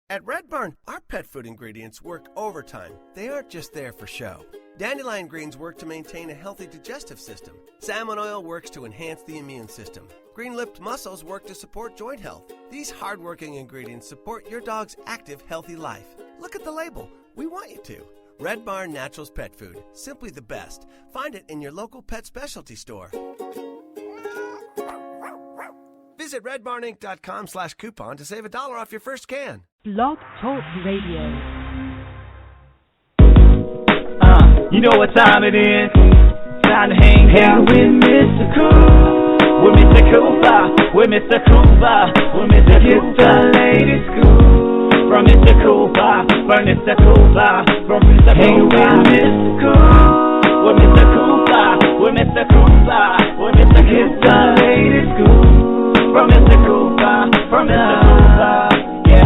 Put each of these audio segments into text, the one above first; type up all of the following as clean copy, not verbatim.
At Red Barn, our pet food ingredients work overtime. They aren't just there for show. Dandelion greens work to maintain a healthy digestive system. Salmon oil works to enhance the immune system. Green-lipped mussels work to support joint health. These hard-working ingredients support your dog's active, healthy life. Look at the label. We want you to. Red Barn Naturals Pet Food. Simply the best. Find it in your local pet specialty store. Visit redbarninc.com/coupon to save $1 off your first can. Blog Talk Radio. You know what time it is. Time to hang out with Mr. Coop. With Mr. Coop, with Mr. Coop, with Mr. Coop. Get the latest scoop from Mr. Coop, from Mr. Coop, from Mr. Coop. Hang with Mr. Coop, with Mr. Coop, with Mr. Coop, with Mr. Coop. Get the latest scoop from Mr. Coop, from Mr. Coop. Yeah.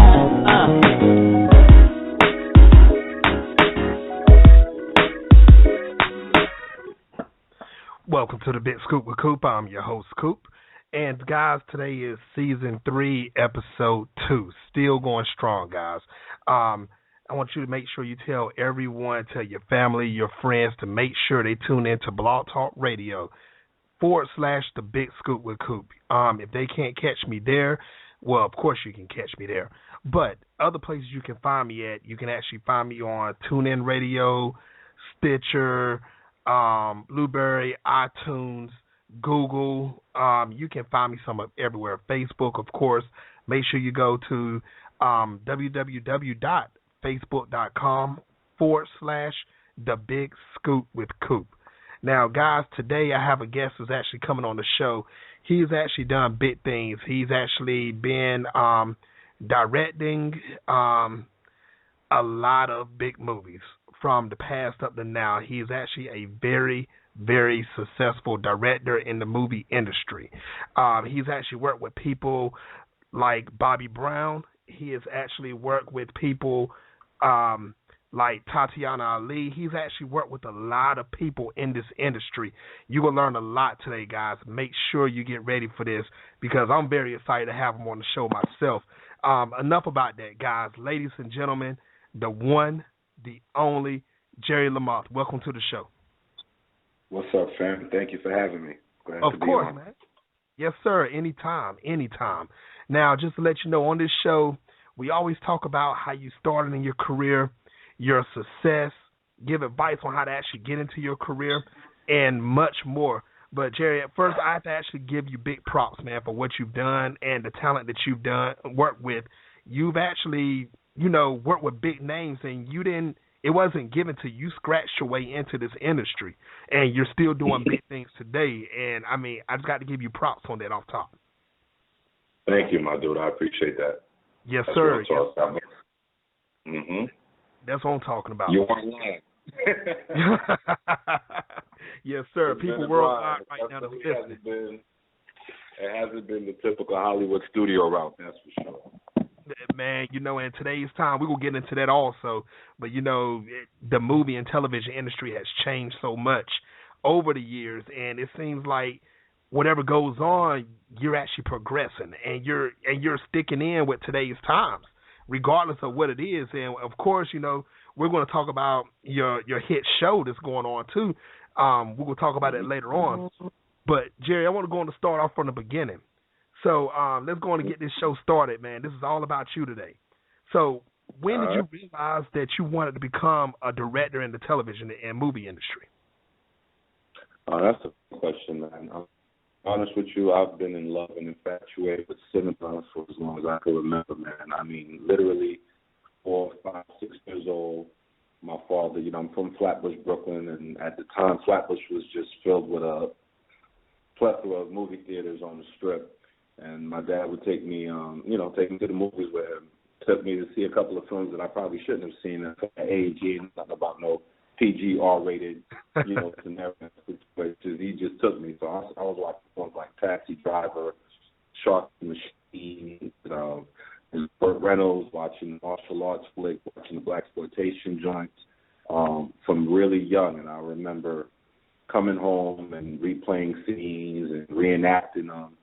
Welcome to the Big Scoop with Coop. I'm your host, Coop. And, guys, today is Season 3, Episode 2. Still going strong, guys. I want you to make sure you tell everyone, tell your family, your friends to make sure they tune in to Blog Talk Radio /The Big Scoop with Coop. If they can't catch me there, well, of course you can catch me there. But other places you can find me at, you can actually find me on TuneIn Radio, Stitcher, Blueberry, iTunes, Google. You can find me everywhere. Facebook, of course. Make sure you go to www.facebook.com/The Big Scoop with Coop. Now, guys, today I have a guest who's actually coming on the show. He's actually done big things. He's actually been directing a lot of big movies from the past up to now. He's actually a very, very successful director in the movie industry. He's actually worked with people like Bobby Brown. He has actually worked with people like Tatiana Ali. He's actually worked with a lot of people in this industry. You will learn a lot today, guys. Make sure you get ready for this because I'm very excited to have him on the show myself. Enough about that, guys. Ladies and gentlemen, the one, the only Jerry LaMothe. Welcome to the show. What's up, fam? Thank you for having me. Glad of to be course, on. Man. Yes, sir. Anytime. Now, just to let you know, on this show, we always talk about how you started in your career, your success, give advice on how to actually get into your career, and much more. But, Jerry, at first, I have to actually give you big props, man, for what you've done and the talent that you've worked with. You've actually, worked with big names, and it wasn't given to you. You scratched your way into this industry, and you're still doing big things today. And, I just got to give you props on that off top. Thank you, my dude. I appreciate that. Yes, That's sir. What I'm talking about. That's what I'm talking about. You aren't lying. Yes, sir. People worldwide right now that's listening. It hasn't been the typical Hollywood studio route, that's for sure. Man, in today's time, we will get into that also. But, the movie and television industry has changed so much over the years, and it seems like whatever goes on, you're actually progressing, and you're sticking in with today's times, regardless of what it is. And, of course, we're going to talk about your hit show that's going on, too. We're going to talk about it later on. But, Jerry, I want to go on to start off from the beginning. So let's go on and get this show started, man. This is all about you today. So when did you realize that you wanted to become a director in the television and movie industry? That's a good question, man. I'm honest with you, I've been in love and infatuated with cinema for as long as I can remember, man. Literally 4, 5, 6 years old. My father, I'm from Flatbush, Brooklyn, and at the time Flatbush was just filled with a plethora of movie theaters on the Strip. And my dad would take me, take me to the movies with him. Took me to see a couple of films that I probably shouldn't have seen at that age. He ain't nothing about no PG, R-rated, scenarios. He just took me. So I was watching films like Taxi Driver, Shark Machine, Burt Reynolds, watching martial arts flick, watching the blaxploitation joints from really young. And I remember coming home and replaying scenes and reenacting them.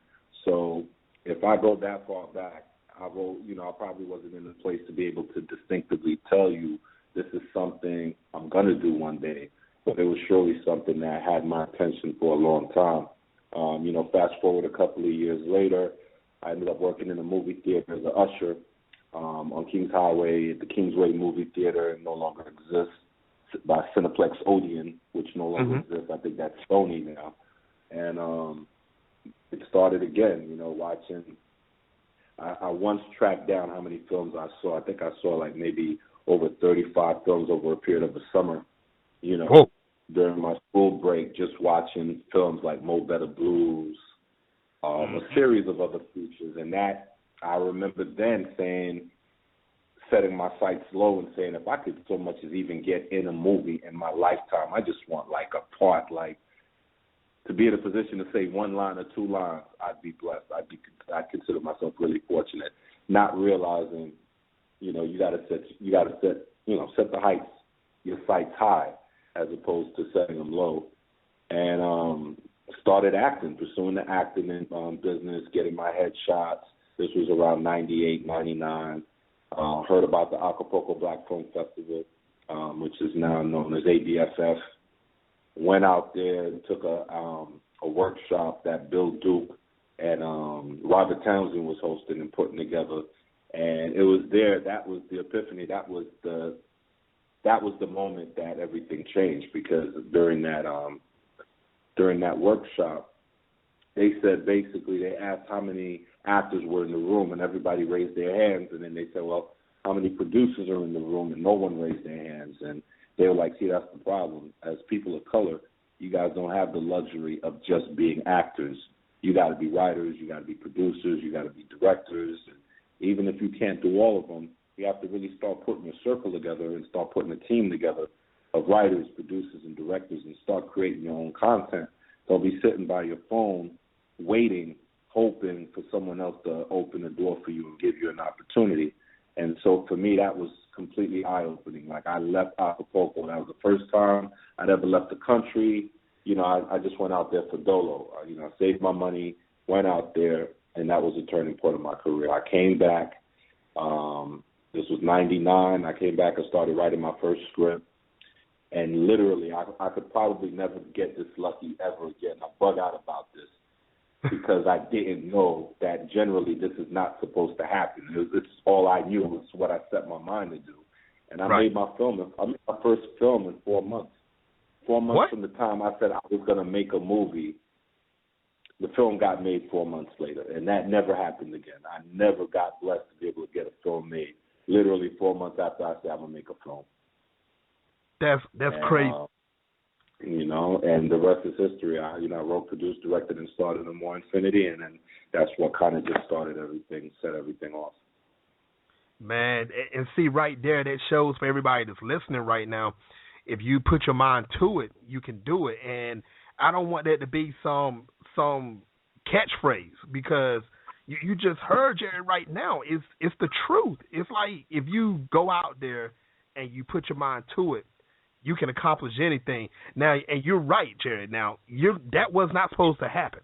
So if I go that far back, I wrote, I probably wasn't in a place to be able to distinctively tell you this is something I'm going to do one day, but it was surely something that had my attention for a long time. Fast forward a couple of years later, I ended up working in a movie theater as an usher on Kings Highway at the Kingsway Movie Theater. It no longer exists, by Cineplex Odeon, which no longer exists. I think that's Sony now. And it started again, watching. I once tracked down how many films I saw. I think I saw like maybe over 35 films over a period of a summer, during my school break, just watching films like Mo Better Blues, a series of other features. And that, I remember then setting my sights low and saying, if I could so much as even get in a movie in my lifetime, I just want like a part, like to be in a position to say one line or two lines, I'd be blessed. I'd consider myself really fortunate, not realizing, you got to set the heights, your sights high, as opposed to setting them low. And started acting, pursuing the acting business, getting my headshots. This was around 98, 99. Heard about the Acapulco Black Film Festival, which is now known as ABFF. Went out there and took a workshop that Bill Duke and Robert Townsend was hosting and putting together. And it was there. That was the epiphany. That was the moment that everything changed, because during that workshop, they said basically they asked how many actors were in the room, and everybody raised their hands, and then they said, well, how many producers are in the room, and no one raised their hands. And they were like, see, that's the problem. As people of color, you guys don't have the luxury of just being actors. You got to be writers, you got to be producers, you got to be directors. And even if you can't do all of them, you have to really start putting a circle together and start putting a team together of writers, producers, and directors, and start creating your own content. Don't be sitting by your phone waiting, hoping for someone else to open the door for you and give you an opportunity. And so for me, that was completely eye-opening. Like, I left Acapulco. That was the first time I'd ever left the country. I just went out there for dolo. I saved my money, went out there, and that was a turning point in my career. I came back. This was 99. I came back and started writing my first script. And literally, I could probably never get this lucky ever again. I bug out about this because I didn't know that generally this is not supposed to happen. It's all I knew. It's what I set my mind to do. And I made my film. I made my first film in 4 months. 4 months from the time I said I was going to make a movie, the film got made 4 months later. And that never happened again. I never got blessed to be able to get a film made. Literally 4 months after I said I'm going to make a film. That's crazy. And the rest is history. I wrote, produced, directed, and started in More Infinity, and then that's what kind of just started everything, set everything off. Man, and see right there, that shows for everybody that's listening right now, if you put your mind to it, you can do it. And I don't want that to be some catchphrase, because you just heard Jerry right now. It's the truth. It's like if you go out there and you put your mind to it, you can accomplish anything. Now, and you're right, Jerry. Now, that was not supposed to happen.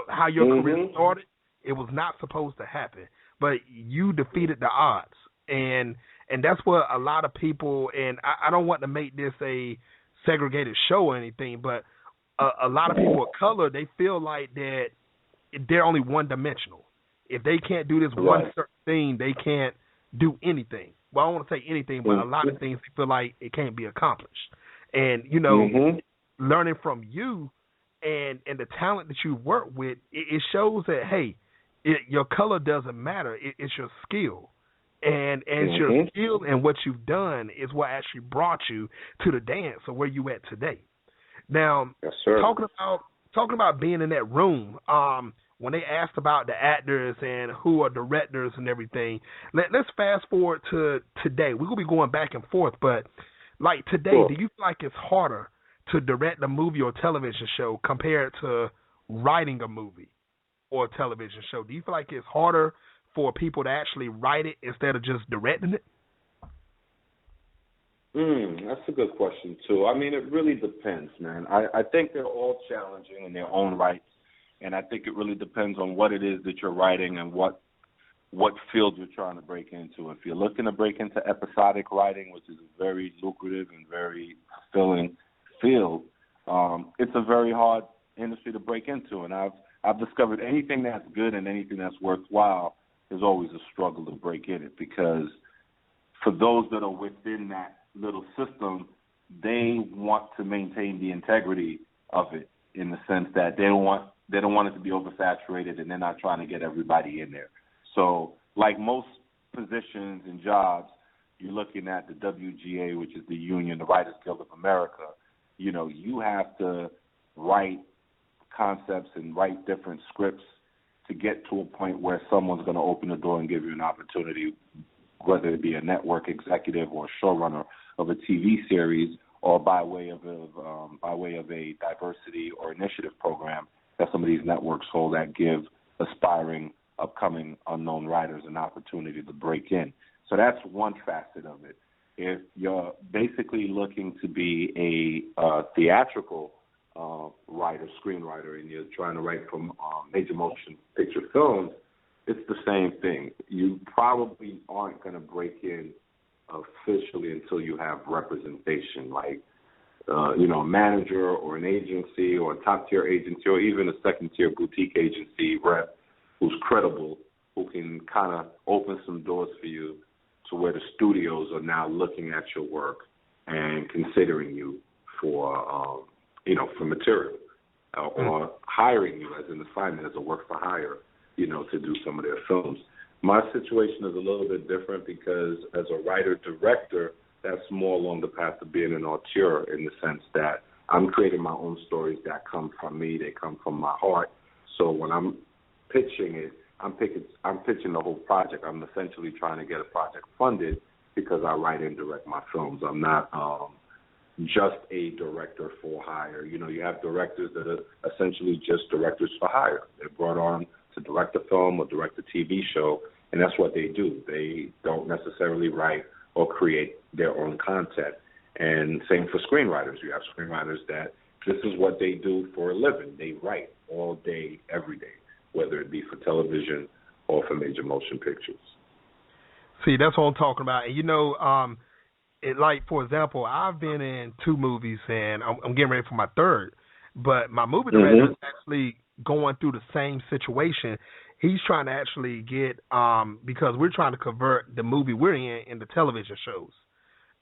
How your career started, it was not supposed to happen. But you defeated the odds, and that's what a lot of people. And I don't want to make this a segregated show or anything, but a lot of people of color, they feel like that they're only one-dimensional. If they can't do this one certain thing, they can't do anything. Well, I don't want to say anything, but a lot of things they feel like it can't be accomplished. And, learning from you and the talent that you work with, it shows that, hey, your color doesn't matter. It's your skill. And it's your skill and what you've done is what actually brought you to the dance or where you at today. Now, talking about being in that room, when they asked about the actors and who are directors and everything, let's fast forward to today. We're going to be going back and forth, but like today, do you feel like it's harder to direct a movie or television show compared to writing a movie or a television show? Do you feel like it's harder for people to actually write it instead of just directing it? That's a good question, too. I mean, it really depends, man. I think they're all challenging in their own right. And I think it really depends on what it is that you're writing and what what field you're trying to break into. If you're looking to break into episodic writing, which is a very lucrative and very fulfilling field, it's a very hard industry to break into. And I've discovered anything that's good and anything that's worthwhile is always a struggle to break in it, because for those that are within that little system, they want to maintain the integrity of it, in the sense that they don't want it to be oversaturated, and they're not trying to get everybody in there. So like most positions and jobs, you're looking at the WGA, which is the union, the Writers Guild of America. You know, you have to write concepts and write different scripts to get to a point where someone's going to open the door and give you an opportunity, whether it be a network executive or a showrunner of a TV series, or by way of a diversity or initiative program that some of these networks hold that give aspiring, upcoming, unknown writers an opportunity to break in. So that's one facet of it. If you're basically looking to be a theatrical writer, screenwriter, and you're trying to write from major motion picture films, it's the same thing. You probably aren't going to break in officially until you have representation, like a manager or an agency or a top-tier agency or even a second-tier boutique agency rep who's credible, who can kind of open some doors for you to where the studios are now looking at your work and considering you for material, or hiring you as an assignment, as a work for hire, to do some of their films. My situation is a little bit different because as a writer-director, that's more along the path of being an auteur, in the sense that I'm creating my own stories that come from me, they come from my heart. So when I'm pitching it, I'm pitching the whole project. I'm essentially trying to get a project funded because I write and direct my films. I'm not just a director for hire. You have directors that are essentially just directors for hire. They're brought on to direct a film or direct a TV show, and that's what they do. They don't necessarily write or create their own content. And same for screenwriters. You have screenwriters that this is what they do for a living. They write all day, every day, whether it be for television or for major motion pictures. See, that's what I'm talking about. And for example, I've been in 2 movies, and I'm getting ready for my 3rd. But my movie director is actually going through the same situation. He's trying to actually get, because we're trying to convert the movie we're in into television shows.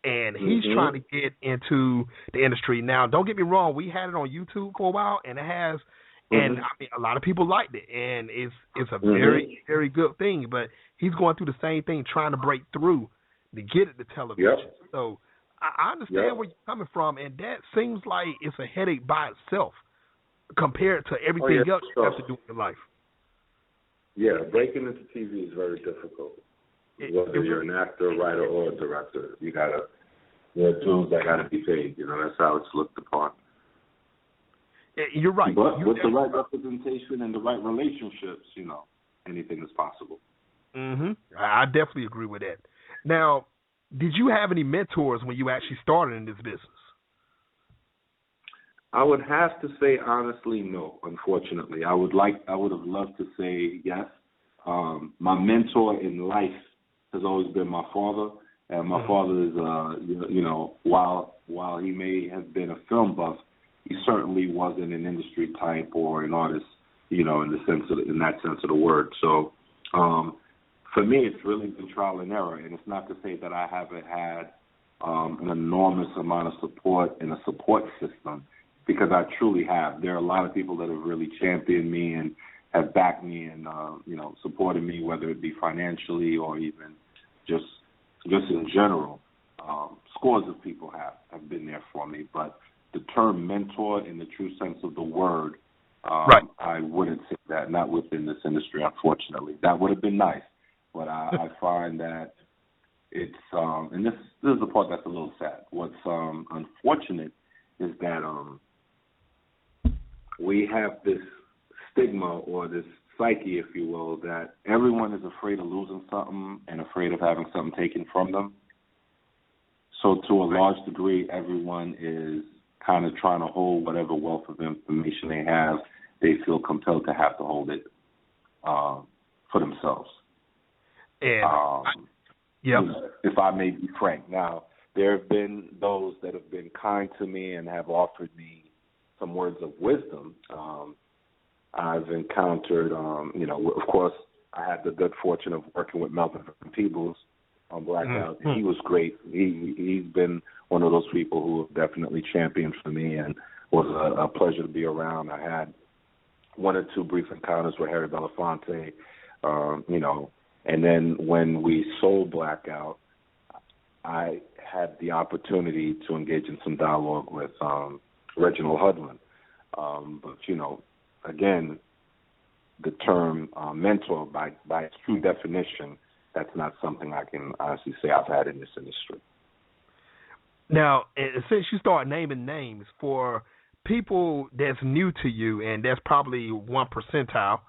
And he's trying to get into the industry. Now, don't get me wrong, we had it on YouTube for a while, and it has, and I mean, a lot of people liked it, and it's a very, very good thing. But he's going through the same thing, trying to break through to get it to television. Yep. So I understand where you're coming from, and that seems like it's a headache by itself compared to everything else you have to do in your life. Yeah, breaking into TV is very difficult. Whether you're an actor, writer, or a director, there are dues that got to be paid. That's how it's looked upon. You're right. But with the right representation and the right relationships, anything is possible. I definitely agree with that. Now, did you have any mentors when you actually started in this business? I would have to say honestly, no. Unfortunately, I would have loved to say yes. My mentor in life has always been my father, and my father is, while he may have been a film buff, he certainly wasn't an industry type or an artist, in that sense of the word. So, for me, it's really been trial and error, and it's not to say that I haven't had an enormous amount of support and a support system, because I truly have. There are a lot of people that have really championed me and have backed me and supported me, whether it be financially or even just in general. Scores of people have been there for me, but the term mentor in the true sense of the word, I wouldn't say that, not within this industry, unfortunately. That would have been nice, but I find that it's and this is the part that's a little sad. What's unfortunate is that we have this stigma or this psyche, if you will, that everyone is afraid of losing something and afraid of having something taken from them. So to a large degree, everyone is kind of trying to hold whatever wealth of information they have. They feel compelled to have to hold it for themselves. And yep. If I may be frank. Now, there have been those that have been kind to me and have offered me some words of wisdom. I've encountered, of course, I had the good fortune of working with Melvin Peebles on Blackout. He was great. He's been one of those people who have definitely championed for me and was a pleasure to be around. I had one or two brief encounters with Harry Belafonte, and then when we sold Blackout, I had the opportunity to engage in some dialogue with Reginald Hudlin. But, again, the term mentor, by its true definition, that's not something I can honestly say I've had in this industry. Now, since you start naming names for people that's new to you, and that's probably 1 percentile,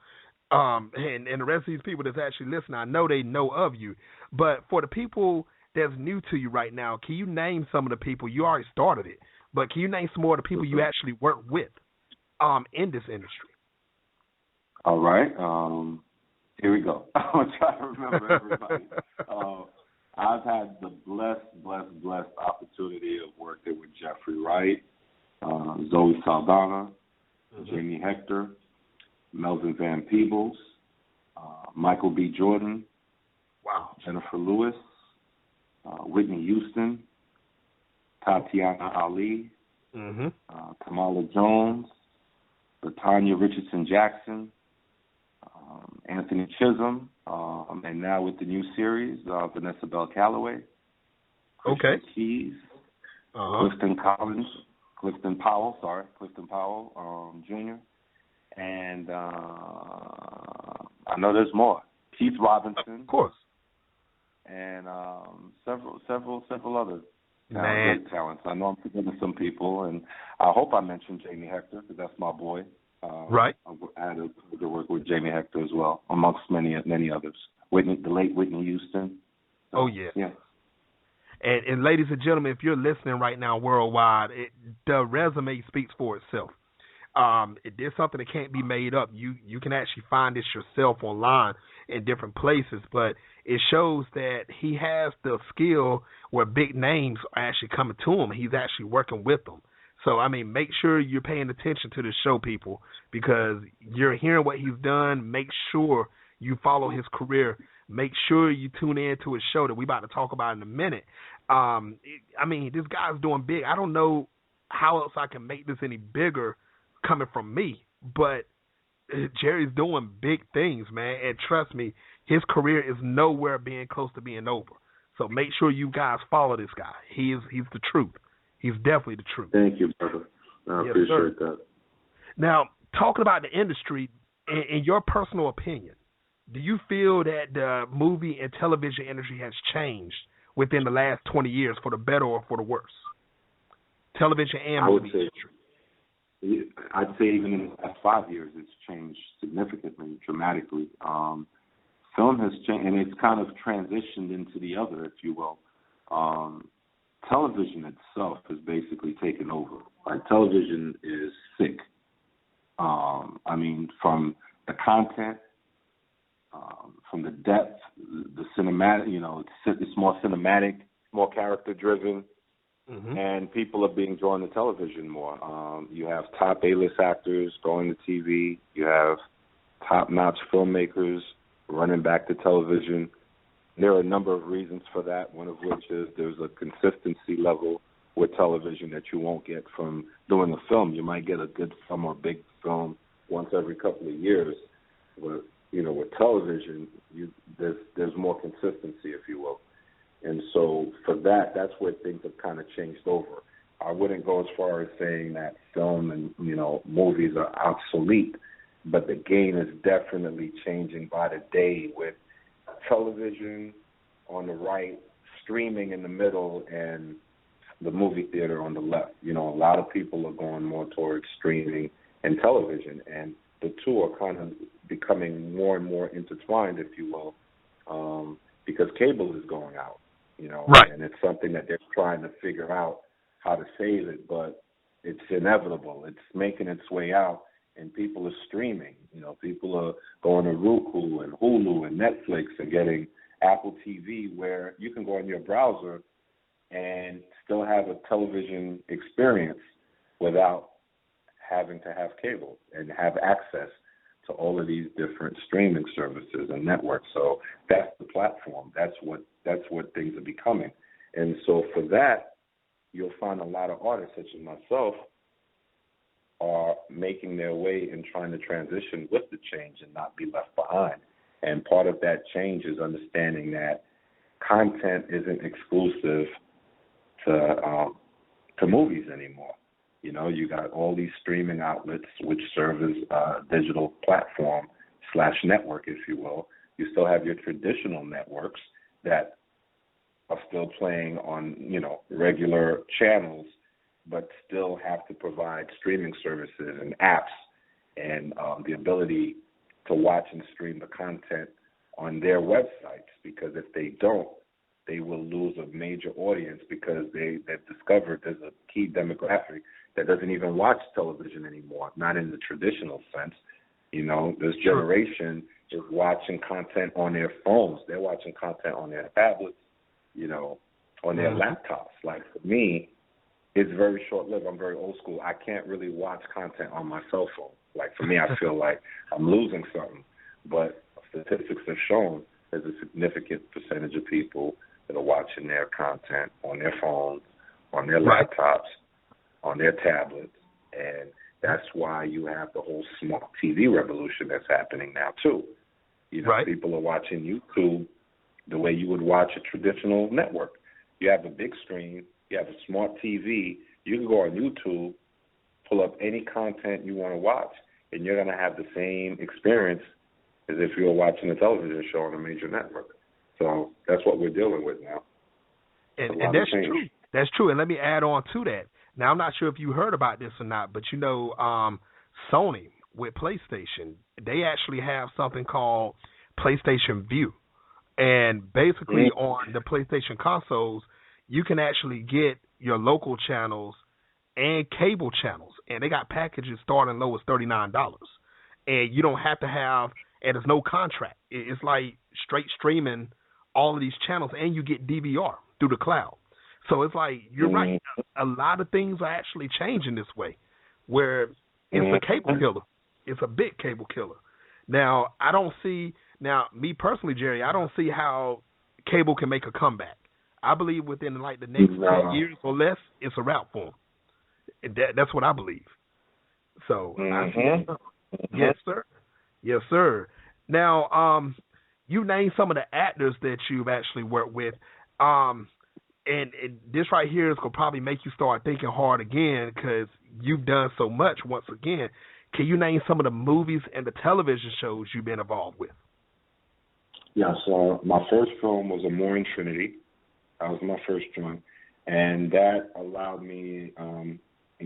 and the rest of these people that's actually listening, I know they know of you, but for the people that's new to you right now, can you name some of the people? You already started it, but can you name some more of the people you actually work with in this industry? All right. Here we go. I'm going to try to remember everybody. I've had the blessed opportunity of working with Jeffrey Wright, Zoe Saldana, Jamie Hector, Melvin Van Peebles, Michael B. Jordan, Jennifer Lewis, Whitney Houston, Tatiana Ali, Kamala Jones, LaTanya Richardson Jackson, Anthony Chisholm, and now with the new series, Vanessa Bell Calloway, Christian Keys, Clifton Powell, Jr., and I know there's more. Keith Robinson, of course, and several other great talents. I know I'm forgetting some people, and I hope I mentioned Jamie Hector because that's my boy. Right. I had to work with Jamie Hector as well, amongst many others. The late Whitney Houston. So, yeah. And ladies and gentlemen, if you're listening right now worldwide, the resume speaks for itself. There's something that can't be made up. You can actually find this yourself online in different places, but it shows that he has the skill where big names are actually coming to him. He's actually working with them. So, make sure you're paying attention to the show, people, because you're hearing what he's done. Make sure you follow his career. Make sure you tune in to his show that we're about to talk about in a minute. This guy's doing big. I don't know how else I can make this any bigger coming from me, but Jerry's doing big things, man, and trust me, his career is nowhere being close to being over. So make sure you guys follow this guy. He's the truth. He's definitely the truth. Thank you, brother. I appreciate that. Now, talking about the industry, in your personal opinion, do you feel that the movie and television industry has changed within the last 20 years for the better or for the worse? Television and movie industry. I'd say even in the last 5 years, it's changed significantly, dramatically. Film has changed, and it's kind of transitioned into the other, if you will. Television itself has basically taken over. Like, television is sick. From the content, from the depth, the cinematic, it's more cinematic, more character-driven, and people are being drawn to television more. You have top A-list actors going to TV. You have top-notch filmmakers running back to television. There are a number of reasons for that, one of which is there's a consistency level with television that you won't get from doing a film. You might get a good film or big film once every couple of years, but, with television, there's more consistency, if you will. And so for that's where things have kind of changed over. I wouldn't go as far as saying that film and, movies are obsolete, but the game is definitely changing by the day with television on the right, streaming in the middle, and the movie theater on the left. A lot of people are going more towards streaming and television, and the two are kind of becoming more and more intertwined, if you will, because cable is going out, right. And it's something that they're trying to figure out how to save it, but it's inevitable. It's making its way out, and people are streaming. People are going to Roku and Hulu and Netflix and getting Apple TV, where you can go in your browser and still have a television experience without having to have cable and have access to all of these different streaming services and networks. So that's the platform. That's what things are becoming. And so for that, you'll find a lot of artists such as myself are making their way and trying to transition with the change and not be left behind. And part of that change is understanding that content isn't exclusive to movies anymore. You know, you got all these streaming outlets which serve as a digital platform / network, if you will. You still have your traditional networks that are still playing on, you know, regular channels, but still have to provide streaming services and apps and the ability to watch and stream the content on their websites, because if they don't, they will lose a major audience because they've discovered there's a key demographic that doesn't even watch television anymore, not in the traditional sense. You know, this generation is watching content on their phones. They're watching content on their tablets, you know, on their laptops. Like, for me, it's very short-lived. I'm very old school. I can't really watch content on my cell phone. Like, for me, I feel like I'm losing something. But statistics have shown there's a significant percentage of people that are watching their content on their phones, on their laptops, on their tablets, and that's why you have the whole smart TV revolution that's happening now, too. You know, people are watching YouTube the way you would watch a traditional network. You have a big screen, you have a smart TV, you can go on YouTube, pull up any content you want to watch, and you're going to have the same experience as if you were watching a television show on a major network. So that's what we're dealing with now. And that's true. That's true. And let me add on to that. Now, I'm not sure if you heard about this or not, but you know, Sony with PlayStation, they actually have something called PlayStation View. And basically on the PlayStation consoles, you can actually get your local channels and cable channels. And they got packages starting low as $39. And you don't have to have, and there's no contract. It's like straight streaming all of these channels, and you get DVR through the cloud. So it's like, you're right. A lot of things are actually changing this way, where it's a cable killer. It's a big cable killer. Now, me personally, Jerry, I don't see how cable can make a comeback. I believe within like the next 10 years or less, it's a wrap for them. That's what I believe. So, yes, sir. Yes, sir. Now, you named some of the actors that you've actually worked with. And this right here is going to probably make you start thinking hard again, because you've done so much once again. Can you name some of the movies and the television shows you've been involved with? Yeah, so my first film was Amore and Trinity. That was my first joint. And that allowed me and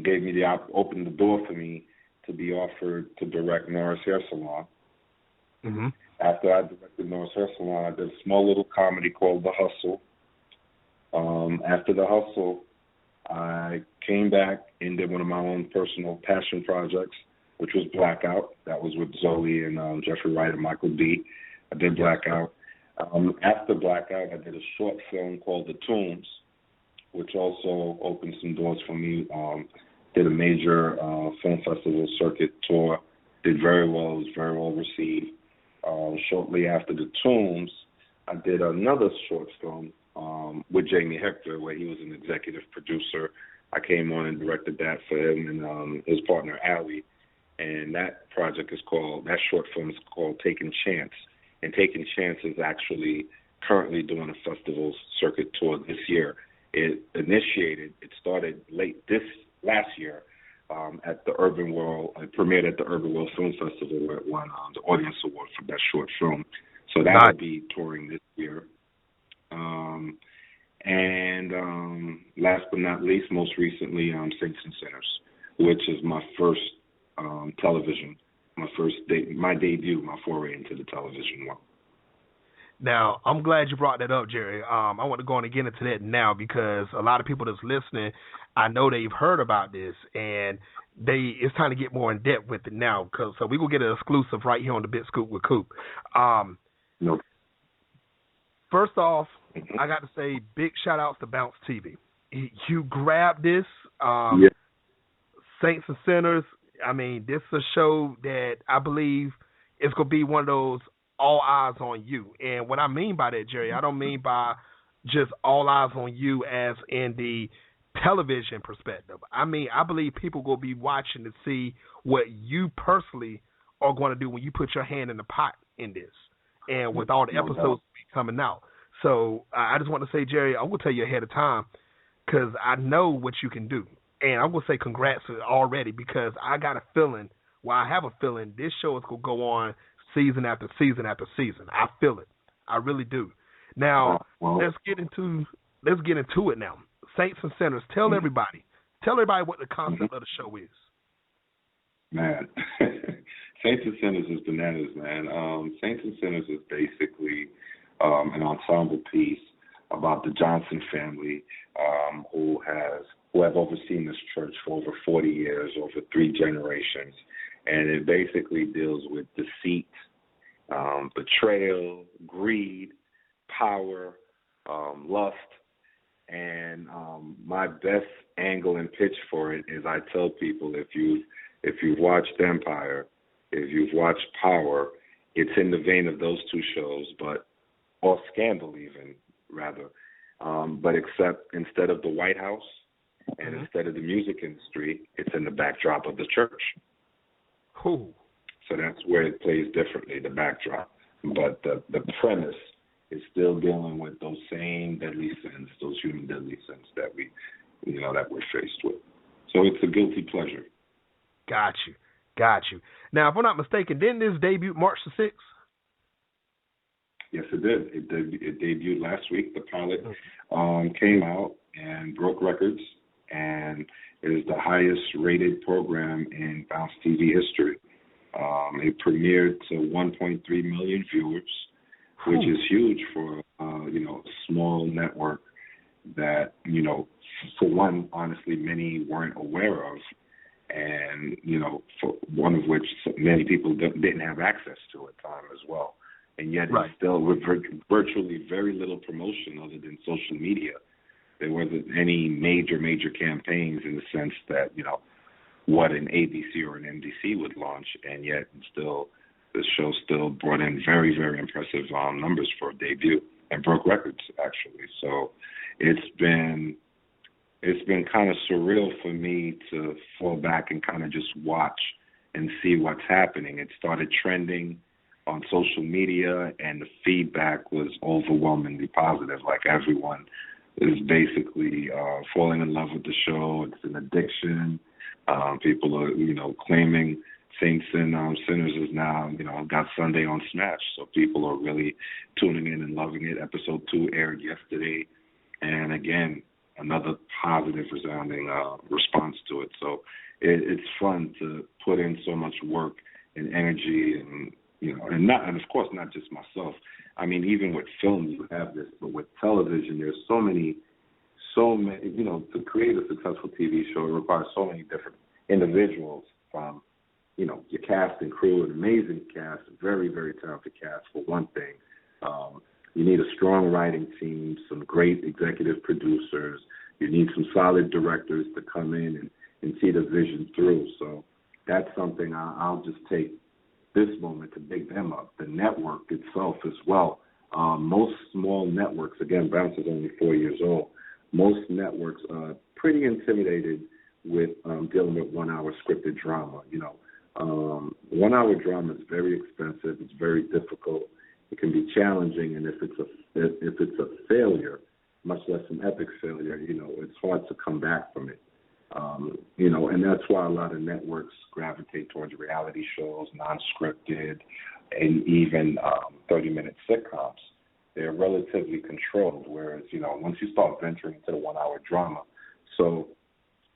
gave me opened the door for me to be offered to direct Norris Hair Salon. Mm-hmm. After I directed Norris Hair Salon, I did a small little comedy called The Hustle. After The Hustle, I came back and did one of my own personal passion projects, which was Blackout. That was with Zoe and Jeffrey Wright and Michael B. I did Blackout. After Blackout, I did a short film called The Tombs, which also opened some doors for me. Did a major film festival circuit tour. Did very well. It was very well received. Shortly after The Tombs, I did another short film with Jamie Hector, where he was an executive producer. I came on and directed that for him and his partner, Allie. And that short film is called Taking Chance. And Taking Chance is actually currently doing a festival circuit tour this year. It started late this last year at the Urban World. It premiered at the Urban World Film Festival, where it won the Audience Award for that short film. So that will be touring this year. And last but not least, most recently, Saints and Sinners, which is my first television, my debut, my foray into the television world. Now, I'm glad you brought that up, Jerry. I want to go on and get into that now, because a lot of people that's listening, I know they've heard about this, and it's time to get more in depth with it now. So we're going to get an exclusive right here on the Big Scoop with Coop. First off, I got to say big shout-outs to Bounce TV. You grabbed this, Saints and Sinners. I mean, this is a show that I believe is going to be one of those all eyes on you. And what I mean by that, Jerry, I don't mean by just all eyes on you as in the television perspective. I mean, I believe people will be watching to see what you personally are going to do when you put your hand in the pot in this, and with all the episodes coming out. So I just want to say, Jerry, I'm going to tell you ahead of time because I know what you can do. And I'm going to say congrats already because I got a feeling, I have a feeling this show is going to go on season after season after season. I feel it. I really do. Now, let's get into it now. Saints and Sinners, tell everybody what the concept of the show is. Man, Saints and Sinners is bananas, man. Saints and Sinners is basically an ensemble piece about the Johnson family who have overseen this church for over 40 years, over 3 generations. And it basically deals with deceit, betrayal, greed, power, lust. And my best angle and pitch for it is I tell people if you've watched Empire, if you've watched Power, it's in the vein of those 2 shows, or Scandal even, rather. But except instead of the White House and instead of the music industry, it's in the backdrop of the church. Ooh. So that's where it plays differently, the backdrop. But the premise is still dealing with those same deadly sins, those human deadly sins that we're faced with. So it's a guilty pleasure. Got you. Now, if I'm not mistaken, didn't this debut March the 6th? Yes, it did. It debuted last week. The pilot came out and broke records, and it is the highest rated program in Bounce TV history. It premiered to 1.3 million viewers, which is huge for a small network that, for one, honestly, many weren't aware of, and, for one of which many people didn't have access to at the time as well. And yet it's still with virtually very little promotion other than social media. There wasn't any major campaigns in the sense that, what an ABC or an NBC would launch, and yet still the show still brought in very, very impressive numbers for a debut and broke records, actually. So it's been kind of surreal for me to fall back and kind of just watch and see what's happening. It started trending on social media, and the feedback was overwhelmingly positive. Like, everyone is basically falling in love with the show. It's an addiction. People are, claiming Saints and Sinners is now, got Sunday on Smash. So people are really tuning in and loving it. Episode 2 aired yesterday. And again, another positive, resounding response to it. So it's fun to put in so much work and energy and, and of course, not just myself. I mean, even with film, you have this, but with television, there's so many, to create a successful TV show, it requires so many different individuals from, your cast and crew, an amazing cast, a very, very talented cast, for one thing. You need a strong writing team, some great executive producers. You need some solid directors to come in and see the vision through. So that's something I'll just take this moment to big them up. The network itself as well. Most small networks, again, Bounce is only 4 years old, most networks are pretty intimidated with dealing with 1 hour scripted drama. 1 hour drama is very expensive. It's very difficult. It can be challenging, and if it's a failure, much less an epic failure, it's hard to come back from it. And that's why a lot of networks gravitate towards reality shows, non-scripted, and even 30-minute sitcoms. They're relatively controlled, whereas, once you start venturing into the 1 hour drama. So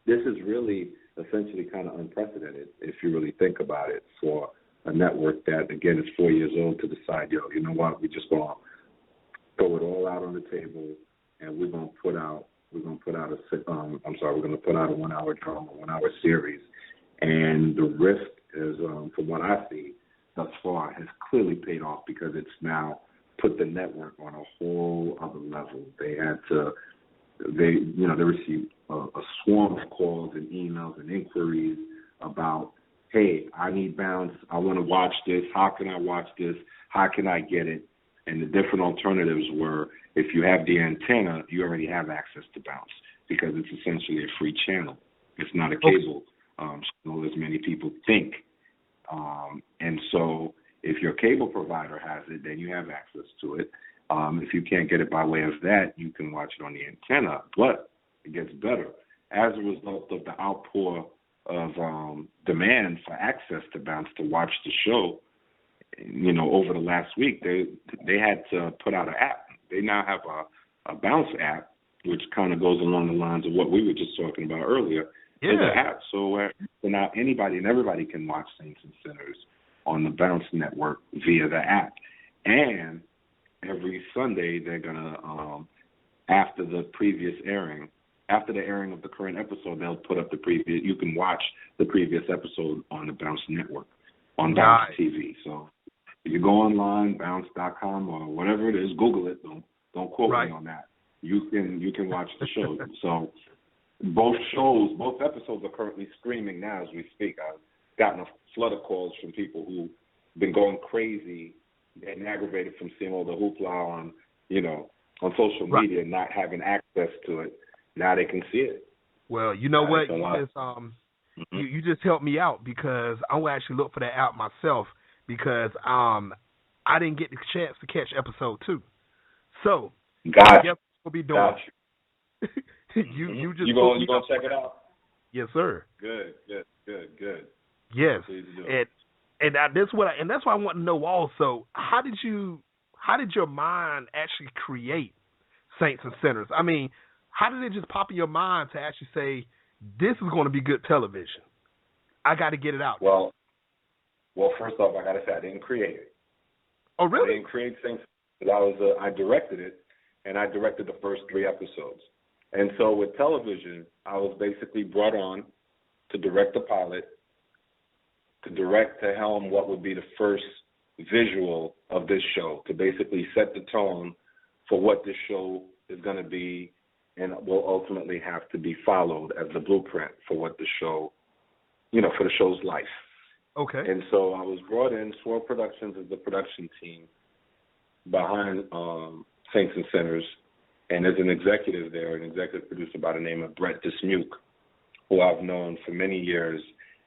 this is really essentially kind of unprecedented, if you really think about it, for a network that, again, is 4 years old to decide, you know what, we're just going to throw it all out on the table, and we're going to put out a 1 hour drama, 1 hour series. And the risk is, from what I see thus far, has clearly paid off because it's now put the network on a whole other level. They received a swarm of calls and emails and inquiries about, hey, I need Bounce. I want to watch this. How can I watch this? How can I get it? And the different alternatives were, if you have the antenna, you already have access to Bounce because it's essentially a free channel. It's not a cable channel as many people think. And so if your cable provider has it, then you have access to it. If you can't get it by way of that, you can watch it on the antenna. But it gets better. As a result of the outpour of demand for access to Bounce to watch the show, over the last week, they had to put out an app. They now have a Bounce app, which kind of goes along the lines of what we were just talking about earlier. Yeah. There's an app, so now anybody and everybody can watch Saints and Sinners on the Bounce network via the app. And every Sunday, they're gonna after the airing of the current episode, they'll put up the previous. You can watch the previous episode on the Bounce network on Bounce TV. So you go online, bounce.com or whatever it is, Google it. Don't quote me on that. You can watch the show. So both episodes are currently streaming now as we speak. I've gotten a flood of calls from people who've been going crazy, getting aggravated from seeing all the hoopla on social media, not having access to it. Now they can see it. Well, you know what? You just helped me out because I'm going to actually look for that out myself because I didn't get the chance to catch episode 2. So, gotcha. We'll be doing. Gotcha. you going to check it out? Yes, sir. Good. Yes. And that's what I want to know also. How did your mind actually create Saints and Sinners? I mean, how did it just pop in your mind to actually say, this is going to be good television? I got to get it out. Well, first off, I got to say I didn't create it. Oh, really? I didn't create Saints. I directed it, and I directed the first 3 episodes. And so with television, I was basically brought on to direct the pilot, to helm what would be the first visual of this show, to basically set the tone for what this show is going to be and will ultimately have to be followed as the blueprint for what the show, for the show's life. Okay. And so I was brought in. Swore Productions is the production team behind Saints and Sinners, and there's an executive there, an executive producer by the name of Brett Dismuke, who I've known for many years.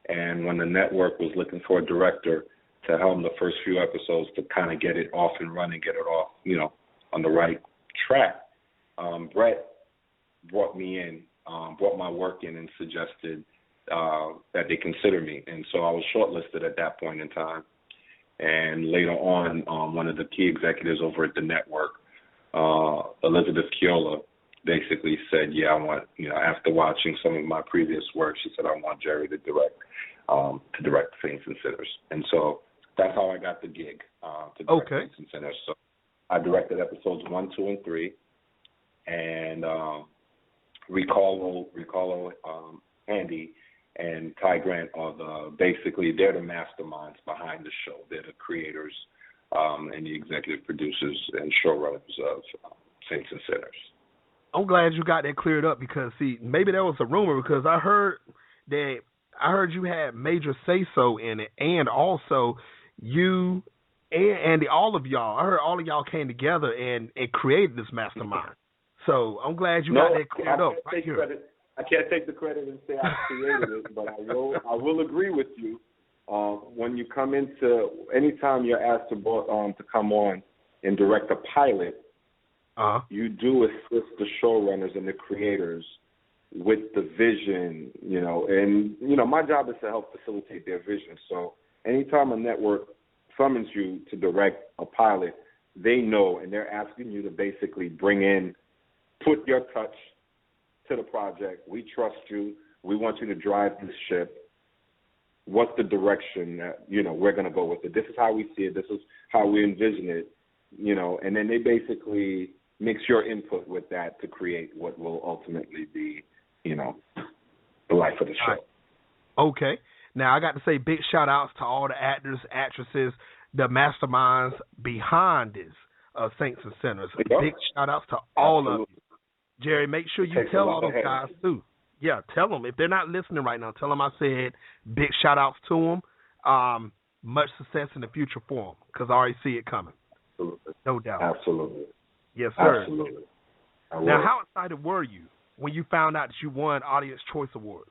And when the network was looking for a director to helm the first few episodes to kind of get it off and running, get it off, on the right track, Brett brought me in, brought my work in and suggested that they consider me. And so I was shortlisted at that point in time. And later on, one of the key executives over at the network, Elizabeth Kiola, basically said, yeah, I want, after watching some of my previous work, she said, I want Jerry to direct Saints and Sinners. And so that's how I got the gig to direct Saints and Sinners. So I directed episodes 1, 2, and 3. And Ricolo, Andy, and Ty Grant are they're the masterminds behind the show. They're the creators and the executive producers and showrunners of Saints and Sinners. I'm glad you got that cleared up because, see, maybe that was a rumor because I heard you had major say-so in it, and also you and Andy, all of y'all, I heard all of y'all came together and created this mastermind. So I'm glad you got that cleared up right here. I can't take the credit and say I created it, but I will agree with you. When you come into, anytime you're asked to come on and direct a pilot, you do assist the showrunners and the creators with the vision, and my job is to help facilitate their vision. So anytime a network summons you to direct a pilot, they know, and they're asking you to basically put your touch to the project. We trust you. We want you to drive this ship. What's the direction that, we're going to go with it? This is how we see it. This is how we envision it, and then they basically mix your input with that to create what will ultimately be, the life of the show. Okay. Now, I got to say big shout-outs to all the actors, actresses, the masterminds behind this. Saints and Sinners. Yep. Big shout-outs to all Absolutely. of you. Jerry, make sure you Takes a tell lot all those ahead. guys, too. Yeah, tell them. If they're not listening right now, tell them I said big shout-outs to them. Much success in the future for them, because I already see it coming. Absolutely. No doubt. Absolutely. Yes, sir. Absolutely. Now, how excited were you when you found out that you won Audience Choice Awards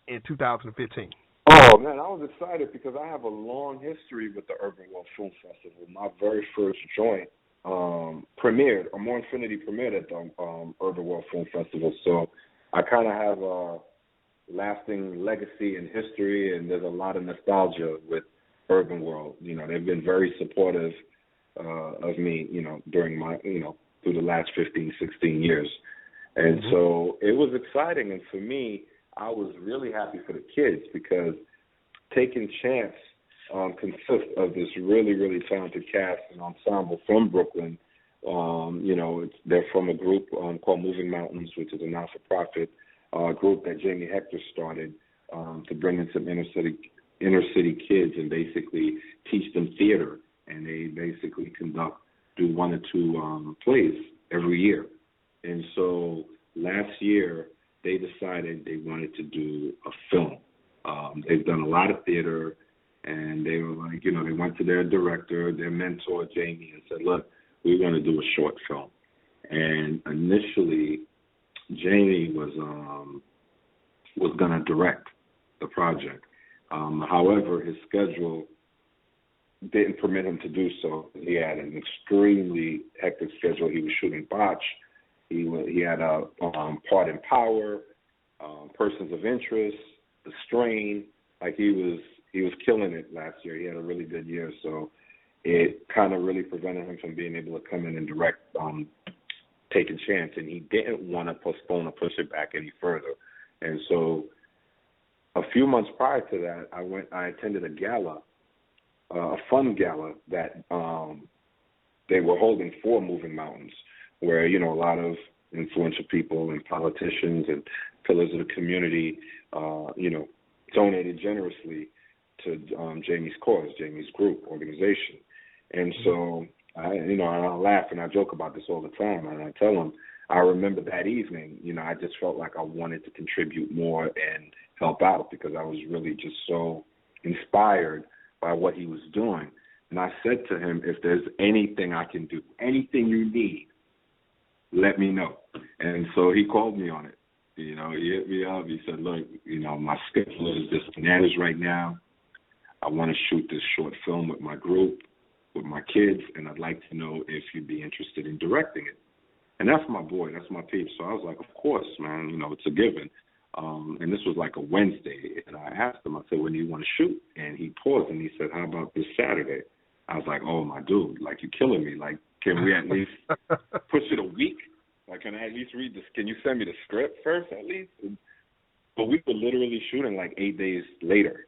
in 2015? Oh, man, I was excited because I have a long history with the Urban World Film Festival. My very first joint premiered, More Infinity premiered at the Urban World Film Festival. So I kind of have a lasting legacy and history, and there's a lot of nostalgia with Urban World. You know, they've been very supportive of me, you know, during my, you know, through the last 15, 16 years. And so it was exciting. And for me, I was really happy for the kids because Taking Chance consists of this really, really talented cast and ensemble from Brooklyn. You know, they're from a group called Moving Mountains, which is a not-for-profit group that Jamie Hector started to bring in some inner city kids and basically teach them theater. And they basically do 1 or 2 plays every year. And so last year they decided they wanted to do a film. They've done a lot of theater, and they were like, you know, they went to their director, their mentor, Jamie, and said, look, we want to do a short film. And initially, Jamie was going to direct the project. However, his schedule didn't permit him to do so. He had an extremely hectic schedule. He was shooting Botch. He had a Part in Power, Persons of Interest, The Strain. Like he was killing it last year. He had a really good year. So it kind of really prevented him from being able to come in and direct Taking Chance. And he didn't want to postpone or push it back any further. And so a few months prior to that, I attended a gala, a fun gala that they were holding for Moving Mountains, where, you know, a lot of influential people and politicians and pillars of the community, you know, donated generously to Jamie's cause, Jamie's group, organization. And so, I laugh and I joke about this all the time, and I tell them, I remember that evening, you know, I just felt like I wanted to contribute more and help out because I was really just so inspired by what he was doing. And I said to him, if there's anything I can do, anything you need, let me know. And so he called me on it. You know, he hit me up. He said, look, you know, my schedule is just bananas right now. I want to shoot this short film with my group, with my kids, and I'd like to know if you'd be interested in directing it. And that's my boy. That's my peep. So I was like, of course, man. You know, it's a given. And this was like a Wednesday. And I asked him, I said, when do you want to shoot? And he paused and he said, how about this Saturday? I was like, oh, my dude, like, you're killing me. Like, can we at least push it a week? Like, can I at least read this? Can you send me the script first at least? But we were literally shooting like 8 days later.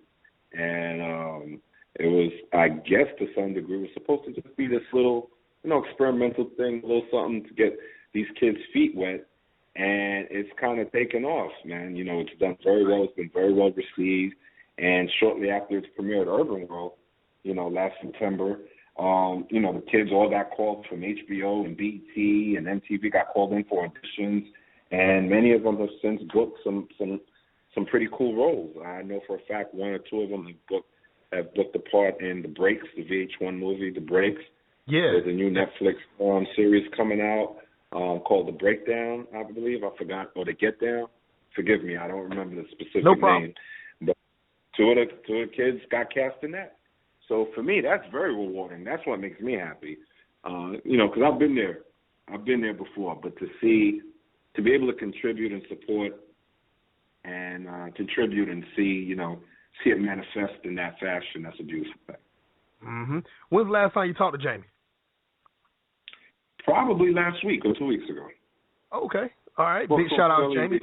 And it was, I guess to some degree, it was supposed to just be this little, you know, experimental thing, a little something to get these kids' feet wet. And it's kind of taken off, man. You know, it's done very well. It's been very well received. And shortly after its premiere at Urban World, you know, last September, you know, the kids all got called from HBO and BT and MTV got called in for auditions. And many of them have since booked some pretty cool roles. I know for a fact 1 or 2 of them have booked a part in The Breaks, the VH1 movie, The Breaks. Yeah. There's a new Netflix series coming out called The Breakdown, I believe. I forgot. Or The Get Down. Forgive me, I don't remember the specific name. But two of the kids got cast in that. So for me, that's very rewarding. That's what makes me happy. You know, because I've been there. I've been there before. But to be able to contribute and support and contribute and see it manifest in that fashion, that's a beautiful thing. Mm-hmm. When's the last time you talked to Jamie? Probably last week or 2 weeks ago. Okay. All right. Big shout out, Jamie.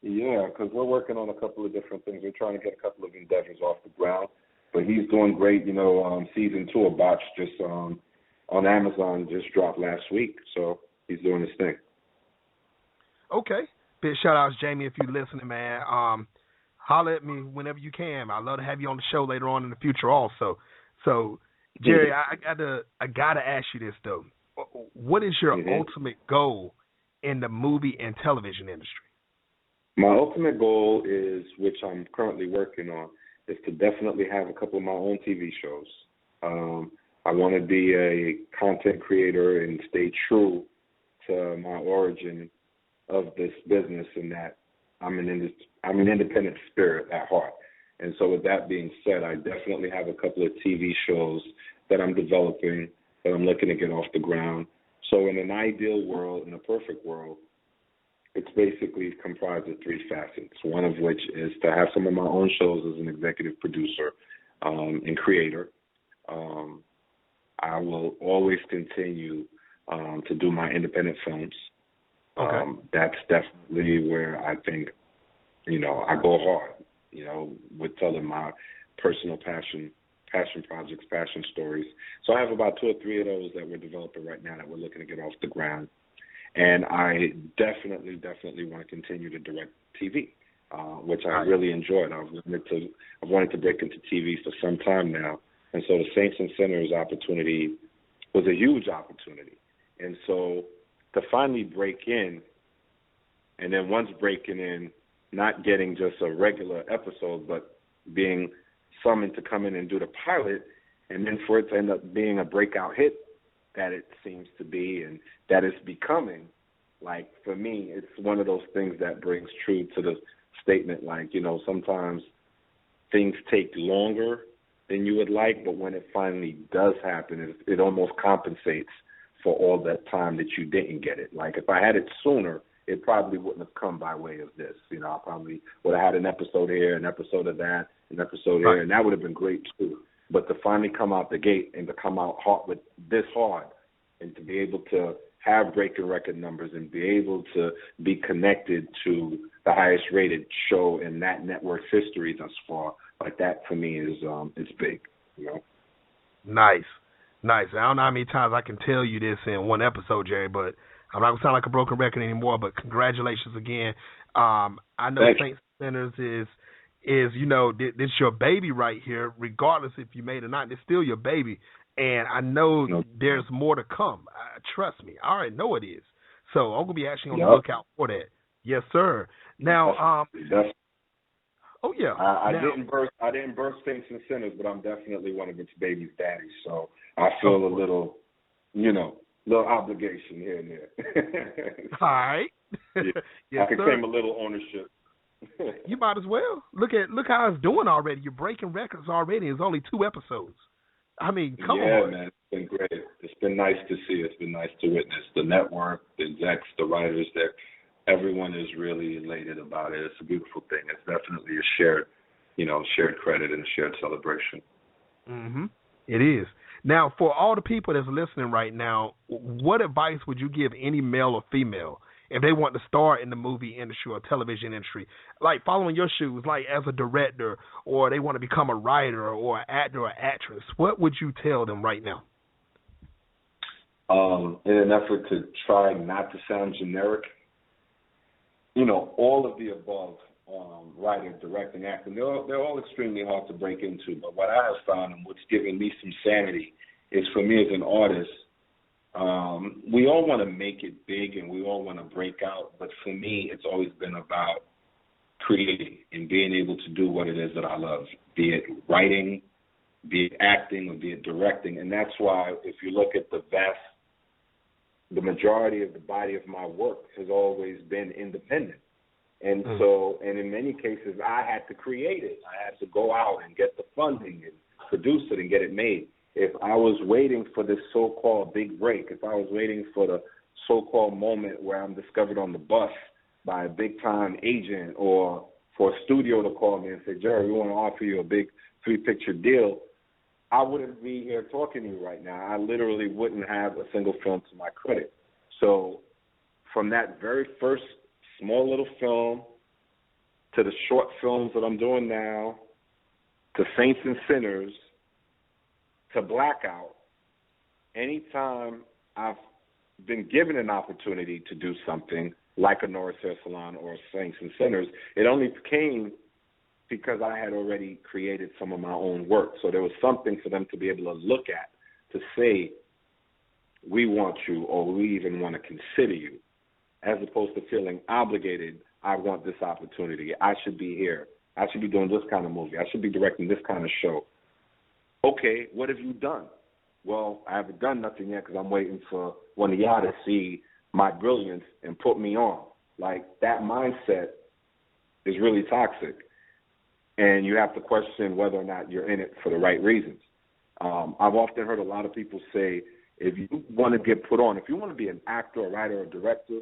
Yeah, because we're working on a couple of different things. We're trying to get a couple of endeavors off the ground. But he's doing great. You know, season 2 of Botch just on Amazon just dropped last week. So he's doing his thing. Okay. Big shout outs, Jamie, if you're listening, man. Holler at me whenever you can. I'd love to have you on the show later on in the future also. So, Jerry, I gotta ask you this though. what is your ultimate goal in the movie and television industry? My ultimate goal is, which I'm currently working on, is to definitely have a couple of my own TV shows. I want to be a content creator and stay true to my origin of this business, in that I'm an independent spirit at heart. And so with that being said, I definitely have a couple of TV shows that I'm developing, that I'm looking to get off the ground. So in an ideal world, in a perfect world, it's basically comprised of three facets, one of which is to have some of my own shows as an executive producer and creator. I will always continue to do my independent films. Okay. That's definitely where I think, I go hard, with telling my personal passion projects, passion stories. So I have about 2 or 3 of those that we're developing right now that we're looking to get off the ground. And I definitely want to continue to direct TV, which I really enjoyed. I've wanted to break into TV for some time now. And so the Saints and Sinners opportunity was a huge opportunity. And so to finally break in, and then once breaking in, not getting just a regular episode, but being summoned to come in and do the pilot, and then for it to end up being a breakout hit that it seems to be, and that it's becoming, like, for me, it's one of those things that brings true to the statement, like, sometimes things take longer than you would like, but when it finally does happen, it almost compensates for all that time that you didn't get it. Like, if I had it sooner, it probably wouldn't have come by way of this. I probably would have had an episode here, an episode of that, an episode here, and that would have been great too. But to finally come out the gate and to come out hard with this hard, and to be able to have breaking record numbers and be able to be connected to the highest rated show in that network's history thus far, like that for me is it's big. Nice. I don't know how many times I can tell you this in one episode, Jerry, but I'm not going to sound like a broken record anymore, but congratulations again. I know Saints Sinners is this your baby right here, regardless if you made it or not. It's still your baby. And I know there's more to come. Trust me. I already know it is. So I'm going to be actually on the lookout for that. Yes, sir. Now, oh, yeah. I didn't birth Saints and Sinners, but I'm definitely one of its baby's daddies. So I feel a little, little obligation here and there. All right. Yes, I can claim a little ownership. You might as well. Look how it's doing already. You're breaking records already. It's only 2 episodes. I mean, come on. Yeah, man. It's been great. It's been nice to see. It's been nice to witness. The network, the execs, the writers, that everyone is really elated about it. It's a beautiful thing. It's definitely a shared credit and a shared celebration. Mm-hmm. It is. Now, for all the people that's listening right now, what advice would you give any male or female if they want to start in the movie industry or television industry, like following your shoes, like as a director, or they want to become a writer or an actor or actress? What would you tell them right now? In an effort to try not to sound generic, all of the above, writing, directing, acting, they're all extremely hard to break into. But what I have found, and what's given me some sanity, is for me as an artist, we all want to make it big and we all want to break out. But for me, it's always been about creating and being able to do what it is that I love, be it writing, be it acting, or be it directing. And that's why if you look at the majority of the body of my work has always been independent. And so, and in many cases, I had to create it. I had to go out and get the funding and produce it and get it made. If I was waiting for this so-called big break, if I was waiting for the so-called moment where I'm discovered on the bus by a big-time agent or for a studio to call me and say, Jerry, we want to offer you a big 3-picture deal, I wouldn't be here talking to you right now. I literally wouldn't have a single film to my credit. So from that very first small little film to the short films that I'm doing now, to Saints and Sinners, to Blackout, anytime I've been given an opportunity to do something like a Norris Hair Salon or Saints and Sinners, it only came because I had already created some of my own work. So there was something for them to be able to look at, to say, we want you or we even want to consider you, as opposed to feeling obligated. I want this opportunity. I should be here. I should be doing this kind of movie. I should be directing this kind of show. Okay, what have you done? Well, I haven't done nothing yet because I'm waiting for one of y'all to see my brilliance and put me on. Like, that mindset is really toxic. And you have to question whether or not you're in it for the right reasons. I've often heard a lot of people say, if you want to get put on, if you want to be an actor, a writer, or director,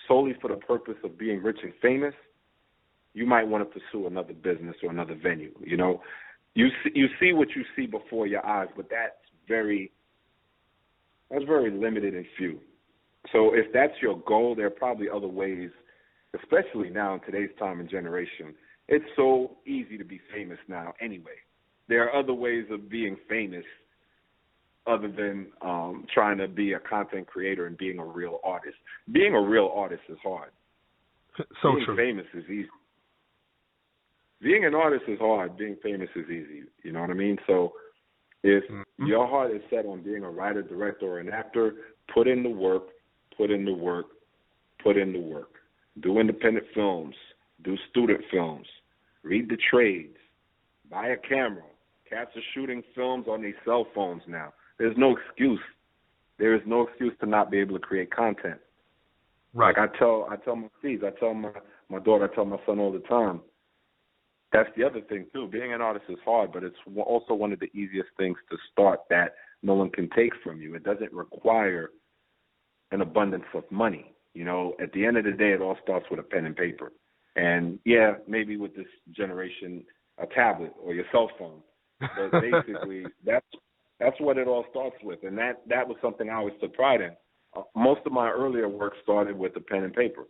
solely for the purpose of being rich and famous, you might want to pursue another business or another venue. You know, you see what you see before your eyes, but that's very limited and few. So if that's your goal, there are probably other ways, especially now in today's time and generation. It's so easy to be famous now anyway. There are other ways of being famous other than trying to be a content creator and being a real artist. Being a real artist is hard. So being true. famous is easy. Being an artist is hard. Being famous is easy. You know what I mean? So if your heart is set on being a writer, director, or an actor, put in the work, put in the work, put in the work. Do independent films. Do student films. Read the trades. Buy a camera. Cats are shooting films on these cell phones now. There's no excuse. There is no excuse to not be able to create content. Right. Like I tell my kids, I tell my daughter, I tell my son all the time. That's the other thing too. Being an artist is hard, but it's also one of the easiest things to start that no one can take from you. It doesn't require an abundance of money. You know, at the end of the day, it all starts with a pen and paper. And yeah, maybe with this generation, a tablet or your cell phone. But basically, that's what it all starts with, and that was something I always took pride in. Most of my earlier work started with a pen and paper,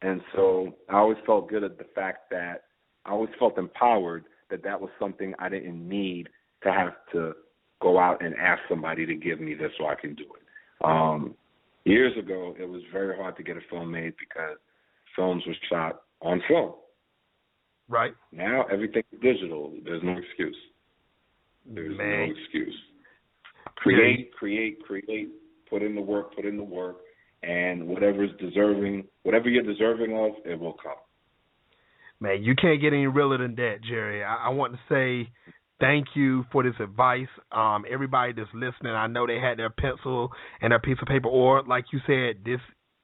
and so I always felt good at the fact that I always felt empowered that was something I didn't need to have to go out and ask somebody to give me this so I can do it. Years ago, it was very hard to get a film made because films were shot on film. Right. Now everything's digital. There's no excuse. There's no excuse. Create, put in the work, and whatever you're deserving of, it will come. Man, you can't get any realer than that, Jerry. I want to say thank you for this advice. Everybody that's listening, I know they had their pencil and their piece of paper, or like you said,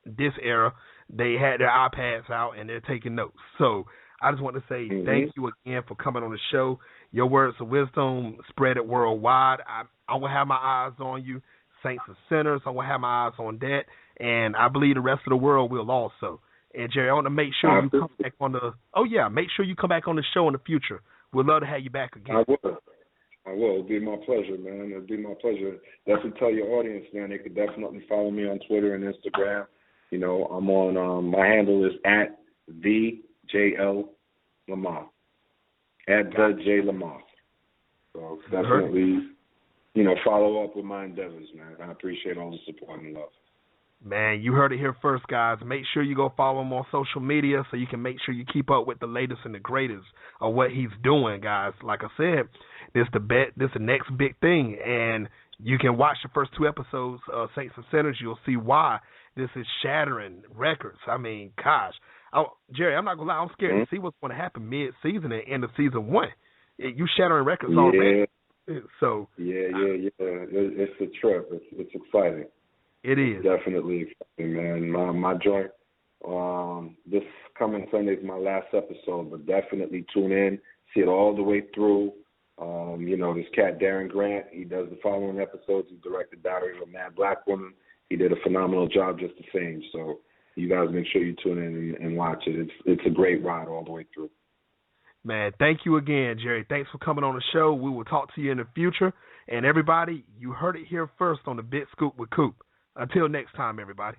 this era, they had their iPads out and they're taking notes. So I just want to say thank you again for coming on the show. Your words of wisdom spread it worldwide. I will have my eyes on you, saints and sinners. I will have my eyes on that, and I believe the rest of the world will also. And Jerry, I want to make sure you come back on make sure you come back on the show in the future. We'd love to have you back again. I will. It'll be my pleasure, man. It'll be my pleasure. Definitely tell your audience, man, they could definitely follow me on Twitter and Instagram. You know, I'm on, my handle is at the JL LaMothe. At the J LaMothe. So definitely, follow up with my endeavors, man. I appreciate all the support and love. Man, you heard it here first, guys. Make sure you go follow him on social media so you can make sure you keep up with the latest and the greatest of what he's doing, guys. Like I said, this the next big thing, and you can watch the first 2 episodes of Saints and Sinners. You'll see why this is shattering records. I mean, gosh. Jerry, I'm not going to lie. I'm scared to see what's going to happen mid-season and end of season 1. You shattering records already. So It's a trip. It's exciting. It is. It's definitely exciting, man. My joint, this coming Sunday is my last episode, but definitely tune in, see it all the way through. This cat, Darren Grant, he does the following episodes. He directed Diary of a Mad Black Woman. He did a phenomenal job just the same. So you guys make sure you tune in and watch it. It's a great ride all the way through. Man, thank you again, Jerry. Thanks for coming on the show. We will talk to you in the future. And everybody, you heard it here first on the Big Scoop with Coop. Until next time, everybody.